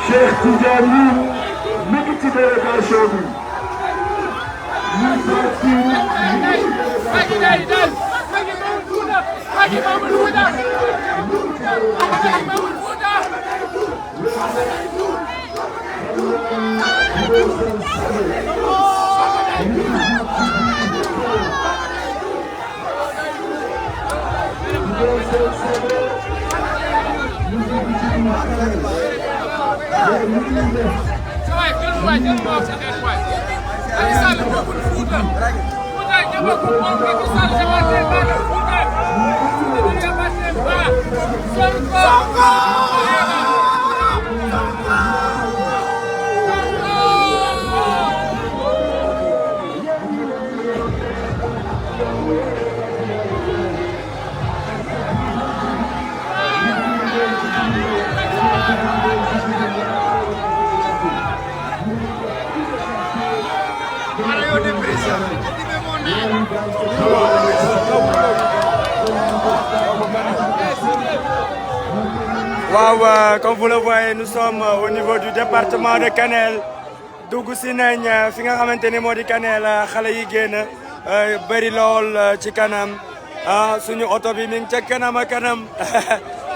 Cheikh Tidiane mi ngi ci délégation bi Moussa Tine Wow, comme vous le voyez, nous sommes au niveau du département de Kanel. dugg si nañ fi nga xamante ni moo di Kanel xale yi génn bëri lool ci kanam suñu oto bi mi ngi ca kanam a kanam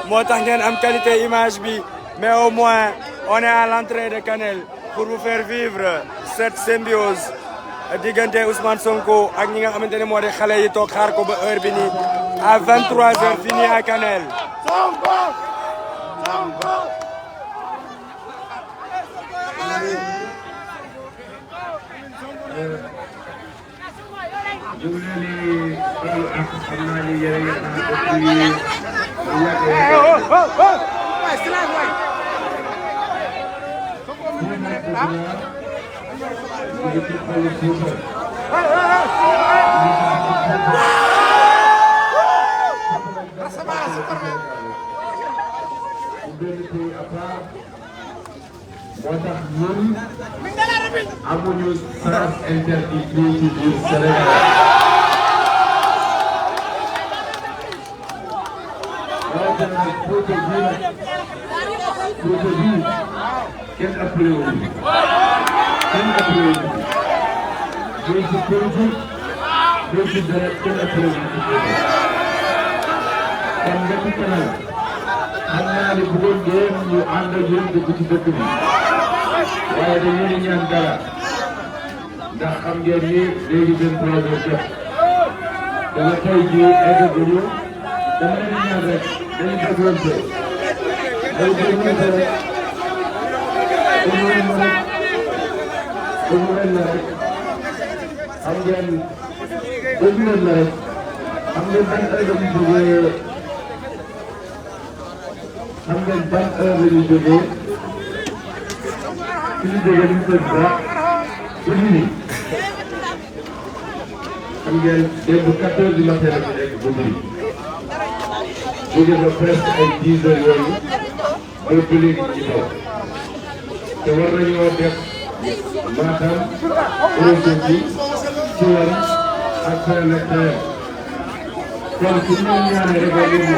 moo tax ngeen am qualité image bi mais au moins on est à l'entrée de Kanel pour vous faire vivre cette symbiose diggante Ousmane Sonko ak ñi nga xamante ne moo di xale yi toog xaar ko ba heure bi nii à 23h fini à Kanel. ñu ngi leen di baal ak xam naa ni yéen a ngi moo tax ñun amuñu sens interdit fii ci biir Sénégal. rawatina nag projet bii nag projet bii kenn appelé wu ñu kenn appelé wu ñu muy ci politique muy ci dara kenn appelé wu ñu kon nga ci kanam xam naa ne bëggoon ngeen ñu ànd ak yéen dugg ci dëkk bi waaye dañu leen ñaan dara ndax xam ngeen ni léegi 23h jot dama tey jii eggaguñu dama leen ñaan rek dañu déglante dañu déglante rek déglu leen la rek xam ngeen déglu leen la rek xam ngeen ban heure la ñu jógee xam ngeen ban heure la ñu jógee suñu jógee ñu koy baax ba nii xam ngeen démb 4h du matin la ñu nekk ba nii jóge ba presque ay 10h yooyu ba léegi ci kaw te war nañoo def Matam projet bi ci wan ak feneen ak feneen kon su ñu ñaanee rek war nañu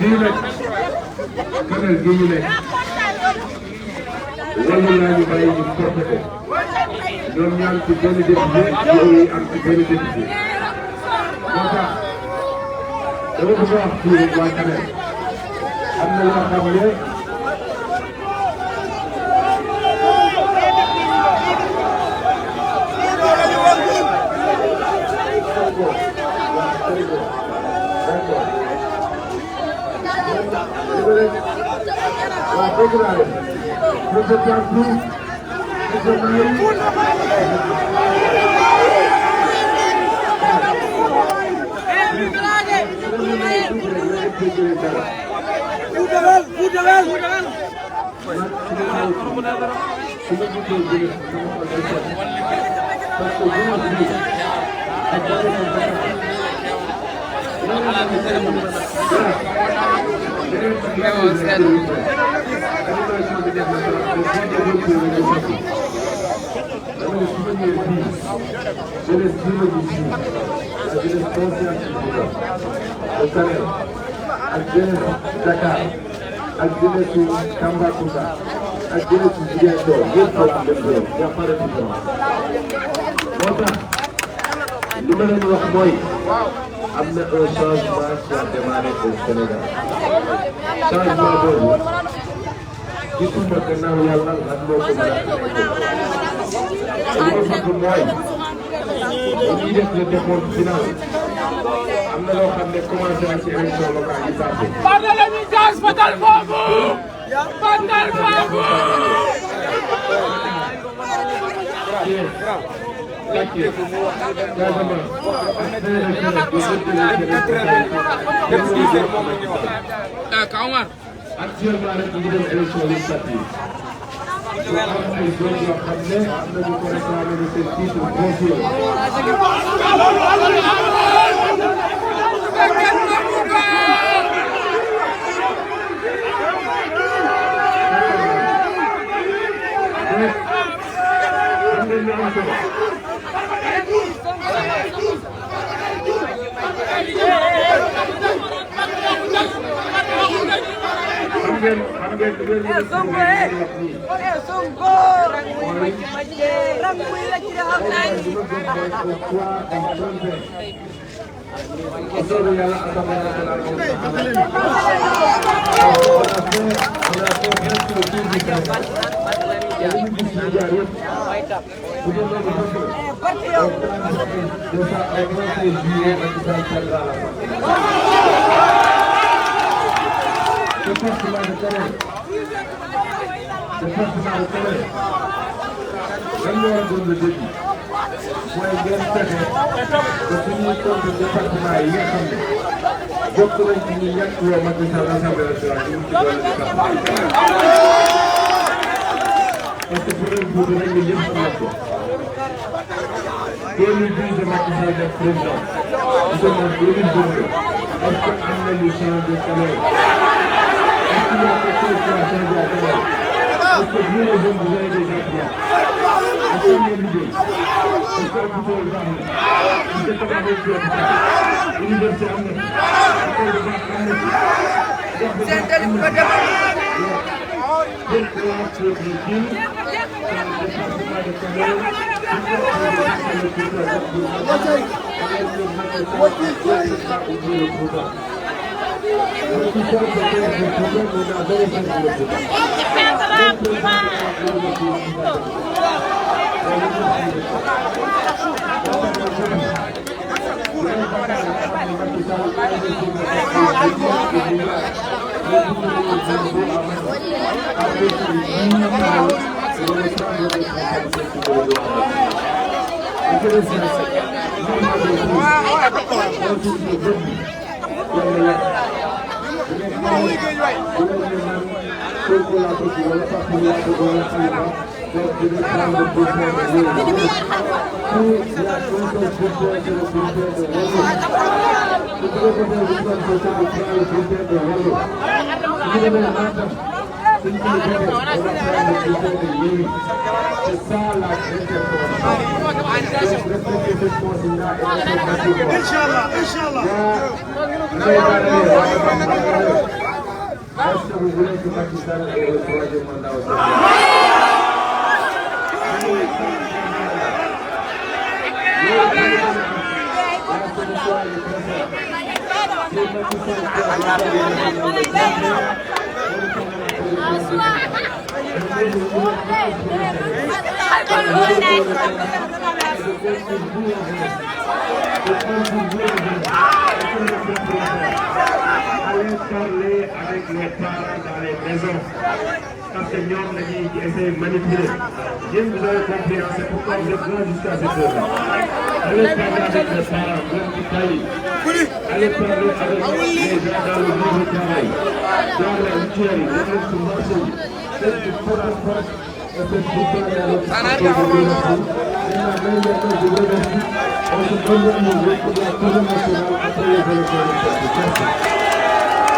mën a Kanel gi ñu nekk loolu laa ñu bàyyi ñu porté ko ñoom ñaar ci benn député yooyu am ci benn député moo tax dama bëgg a wax fii rek waa Kanel am na loo xam ne waaw dëgg naa leen monsieur Thiam Dakar ak jeunesse Tambacounda ak jeunesse Ziguinchor yëpp a am dem doon y a pas de différence moo tax li ma leen wax mooy am na un changement qui a démarré au Sénégal changement boobu gisuma gannaaw yàlla lan moo ko mën a li ma bëgg mooy ñuy def le décompte final am na loo xam ne commencé na ci élection locale yi passé. Fadal la ñuy gas Fadal boobu. Fadal boobu. actuellement nag ñu ngi dem élection législative. ñu am ay zones yoo xam ne am nañu ko réclamé de seen titre foncier. Allez parler avec les parents dans les maisons. Parce que nous, on essaie de manipuler. Bien, vous avez compris, c'est pourquoi vous êtes là jusqu'à cette heure. Allez parler avec les parents, même qui taillent. Allez parler avec les gens dans le monde du travail, dans la mutuelle, dans le marché.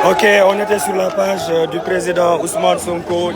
Ok, on était sur la page du président Ousmane Sonko.